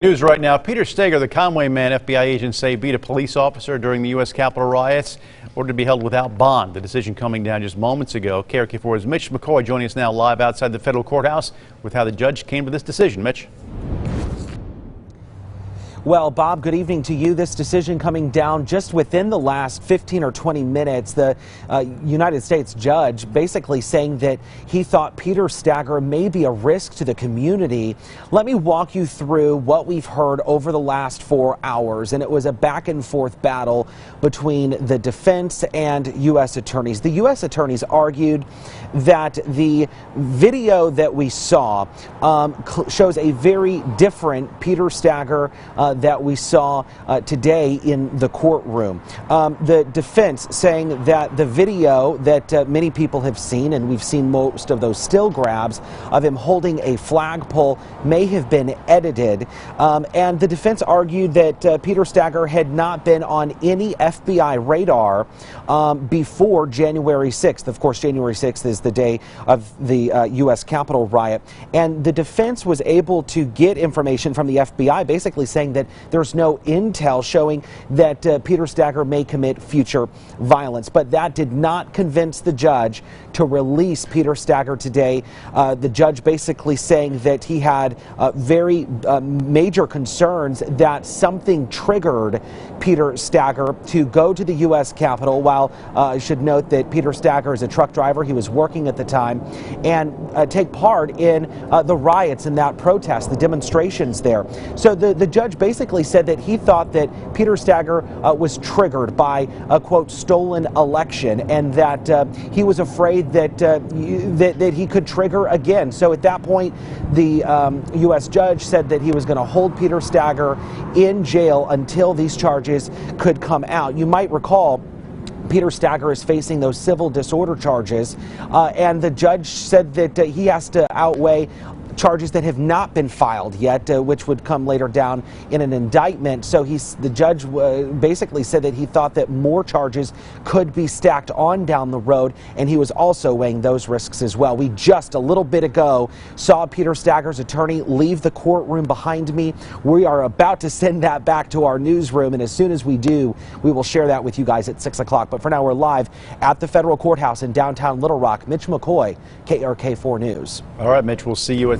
News right now. Peter Steger, the Conway man, FBI agents say beat a police officer during the U.S. Capitol riots, ordered to be held without bond. The decision coming down just moments ago. KRK4's Mitch McCoy joining us now live outside the federal courthouse with how the judge came to this decision. Mitch. Well, Bob, good evening to you. This decision coming down just within the last 15 or 20 minutes. The United States judge basically saying that he thought Peter Steger may be a risk to the community. Let me walk you through what we've heard over the last 4 hours. And it was a back and forth battle between the defense and U.S. attorneys. The U.S. attorneys argued that the video that we saw shows a very different Peter Steger that we saw today in the courtroom. The defense saying that the video that many people have seen, and we've seen most of those still grabs of him holding a flagpole, may have been edited. And the defense argued that Peter Steger had not been on any FBI radar before January 6th. Of course, January 6th is the day of the U.S. Capitol riot. And the defense was able to get information from the FBI basically saying that there's no intel showing that Peter Steger may commit future violence. But that did not convince the judge to release Peter Steger today. The judge basically saying that he had very major concerns that something triggered Peter Steger to go to the U.S. Capitol. While I should note that Peter Steger is a truck driver, he was working at the time, and take part in the riots and that protest, the demonstrations there. So the judge basically said that he thought that Peter Steger was triggered by a, quote, stolen election, and that he was afraid that that he could trigger again. So at that point, the U.S. judge said that he was going to hold Peter Steger in jail until these charges could come out. You might recall Peter Steger is facing those civil disorder charges, and the judge said that he has to outweigh charges that have not been filed yet, which would come later down in an indictment. So the judge basically said that he thought that more charges could be stacked on down the road, and he was also weighing those risks as well. We just a little bit ago saw Peter Steger's attorney leave the courtroom behind me. We are about to send that back to our newsroom, and as soon as we do, we will share that with you guys at 6 o'clock. But for now, we're live at the federal courthouse in downtown Little Rock. Mitch McCoy, KRK4 News. All right, Mitch, we'll see you at